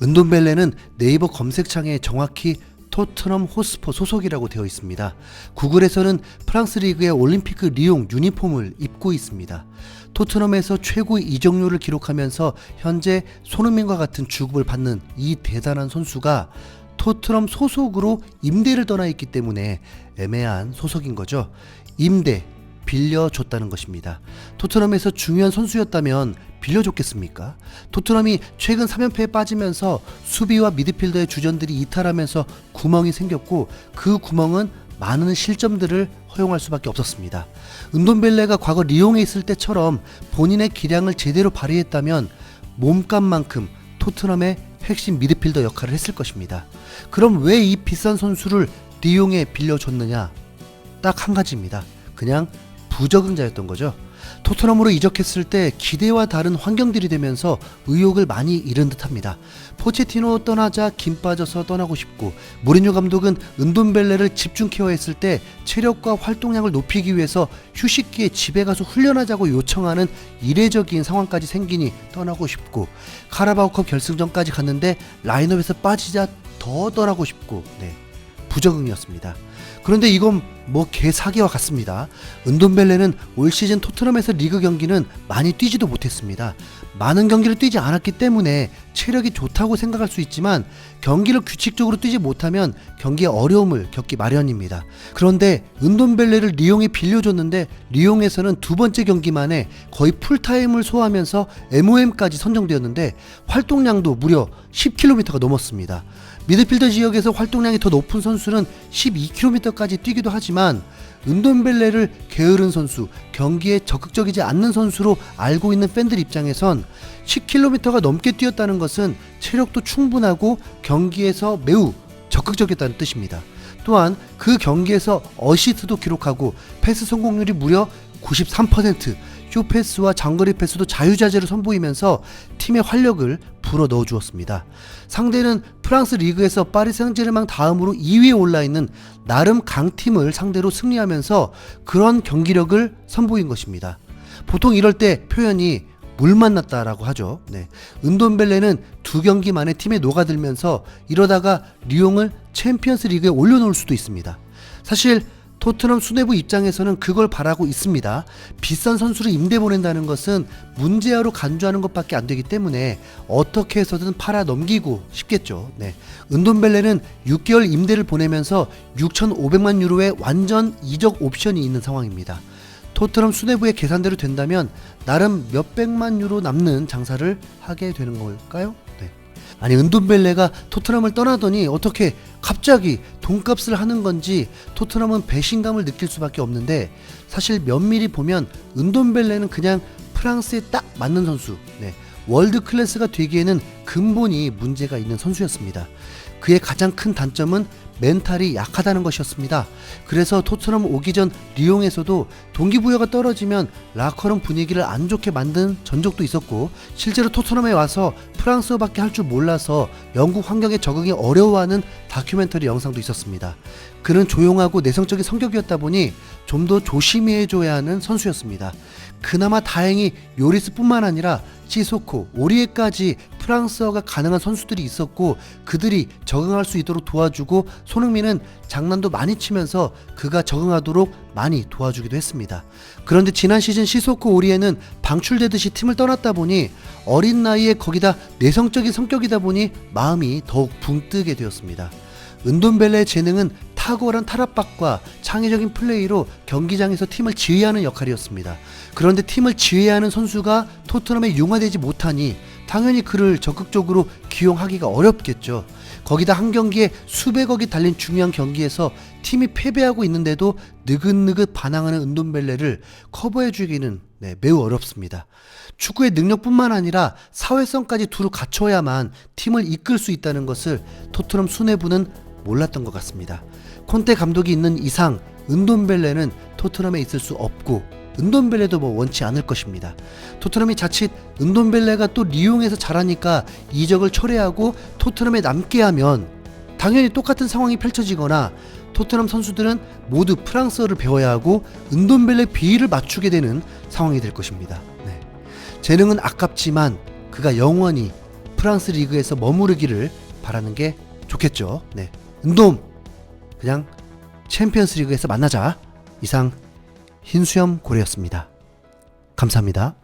은돈벨레는 네이버 검색창에 정확히 토트넘 호스퍼 소속이라고 되어 있습니다. 구글에서는 프랑스 리그의 올림피크 리옹 유니폼을 입고 있습니다. 토트넘에서 최고 이적료를 기록하면서 현재 손흥민과 같은 주급을 받는 이 대단한 선수가 토트넘 소속으로 임대를 떠나 있기 때문에 애매한 소속인 거죠. 임대, 빌려줬다는 것입니다. 토트넘에서 중요한 선수였다면 빌려줬겠습니까? 토트넘이 최근 3연패에 빠지면서 수비와 미드필더의 주전들이 이탈하면서 구멍이 생겼고 그 구멍은 많은 실점들을 허용할 수밖에 없었습니다. 은돈벨레가 과거 리옹에 있을 때처럼 본인의 기량을 제대로 발휘했다면 몸값만큼 토트넘의 핵심 미드필더 역할을 했을 것입니다. 그럼 왜 이 비싼 선수를 리옹에 빌려줬느냐? 딱 한 가지입니다. 그냥 부적응자였던 거죠. 토트넘으로 이적했을 때 기대와 다른 환경들이 되면서 의욕을 많이 잃은 듯합니다. 포체티노 떠나자 김 빠져서 떠나고 싶고, 무리뉴 감독은 은돈벨레를 집중 케어했을 때 체력과 활동량을 높이기 위해서 휴식기에 집에 가서 훈련하자고 요청하는 이례적인 상황까지 생기니 떠나고 싶고, 카라바오컵 결승전까지 갔는데 라인업에서 빠지자 더 떠나고 싶고, 부적응이었습니다. 그런데 이건 뭐 개사기와 같습니다. 은돈벨레는 올 시즌 토트넘에서 리그 경기는 많이 뛰지도 못했습니다. 많은 경기를 뛰지 않았기 때문에 체력이 좋다고 생각할 수 있지만 경기를 규칙적으로 뛰지 못하면 경기에 어려움을 겪기 마련입니다. 그런데 은돈벨레를 리옹에 빌려줬는데 리옹에서는 두 번째 경기만에 거의 풀타임을 소화하면서 MOM까지 선정되었는데 활동량도 무려 10km가 넘었습니다. 미드필더 지역에서 활동량이 더 높은 선수는 12km까지 뛰기도 하지만 은돈벨레를 게으른 선수, 경기에 적극적이지 않는 선수로 알고 있는 팬들 입장에선 10km가 넘게 뛰었다는 것은 체력도 충분하고 경기에서 매우 적극적이었다는 뜻입니다. 또한 그 경기에서 어시스트도 기록하고 패스 성공률이 무려 93%, 쇼패스와 장거리 패스도 자유자재로 선보이면서 팀의 활력을 불어넣어 주었습니다. 상대는 프랑스 리그에서 파리 생제르맹 다음으로 2위에 올라있는 나름 강팀을 상대로 승리하면서 그런 경기력을 선보인 것입니다. 보통 이럴 때 표현이 물 만났다라고 하죠. 은돈벨레는 두 경기 만에 팀에 녹아들면서 이러다가 리옹을 챔피언스 리그에 올려놓을 수도 있습니다. 사실 토트넘 수뇌부 입장에서는 그걸 바라고 있습니다. 비싼 선수를 임대 보낸다는 것은 문제아로 간주하는 것밖에 안 되기 때문에 어떻게 해서든 팔아 넘기고 싶겠죠. 은돈벨레는 6개월 임대를 보내면서 6,500만 유로의 완전 이적 옵션이 있는 상황입니다. 토트넘 수뇌부의 계산대로 된다면 나름 몇백만 유로 남는 장사를 하게 되는 걸까요? 아니, 은돈벨레가 토트넘을 떠나더니 어떻게 갑자기 돈값을 하는 건지 토트넘은 배신감을 느낄 수밖에 없는데, 사실 면밀히 보면 은돈벨레는 그냥 프랑스에 딱 맞는 선수, 월드 클래스가 되기에는 근본이 문제가 있는 선수였습니다. 그의 가장 큰 단점은 멘탈이 약하다는 것이었습니다. 그래서 토트넘 오기 전 리옹에서도 동기부여가 떨어지면 라커룸 분위기를 안 좋게 만든 전적도 있었고, 실제로 토트넘에 와서 프랑스어밖에 할 줄 몰라서 영국 환경에 적응이 어려워하는 다큐멘터리 영상도 있었습니다. 그는 조용하고 내성적인 성격이었다 보니 좀 더 조심히 해줘야 하는 선수였습니다. 그나마 다행히 요리스뿐만 아니라 시소코, 오리에까지 프랑스어가 가능한 선수들이 있었고 그들이 적응할 수 있도록 도와주고, 손흥민은 장난도 많이 치면서 그가 적응하도록 많이 도와주기도 했습니다. 그런데 지난 시즌 시소코 오리에는 방출되듯이 팀을 떠났다 보니 어린 나이에 거기다 내성적인 성격이다 보니 마음이 더욱 붕뜨게 되었습니다. 은돈벨레의 재능은 탁월한 탈압박과 창의적인 플레이로 경기장에서 팀을 지휘하는 역할이었습니다. 그런데 팀을 지휘하는 선수가 토트넘에 융화되지 못하니 당연히 그를 적극적으로 기용하기가 어렵겠죠. 거기다 한 경기에 수백억이 달린 중요한 경기에서 팀이 패배하고 있는데도 느긋느긋 반항하는 은돈벨레를 커버해주기는 매우 어렵습니다. 축구의 능력뿐만 아니라 사회성까지 두루 갖춰야만 팀을 이끌 수 있다는 것을 토트넘 수뇌부는 몰랐던 것 같습니다. 콘테 감독이 있는 이상 은돈벨레는 토트넘에 있을 수 없고 은돈벨레도 원치 않을 것입니다. 토트넘이 자칫 은돈벨레가 또 리옹에서 잘하니까 이적을 철회하고 토트넘에 남게 하면 당연히 똑같은 상황이 펼쳐지거나 토트넘 선수들은 모두 프랑스어를 배워야 하고 은돈벨레 비위를 맞추게 되는 상황이 될 것입니다. 재능은 아깝지만 그가 영원히 프랑스 리그에서 머무르기를 바라는 게 좋겠죠. 네. 은돔 그냥 챔피언스 리그에서 만나자. 이상 흰수염 고래였습니다. 감사합니다.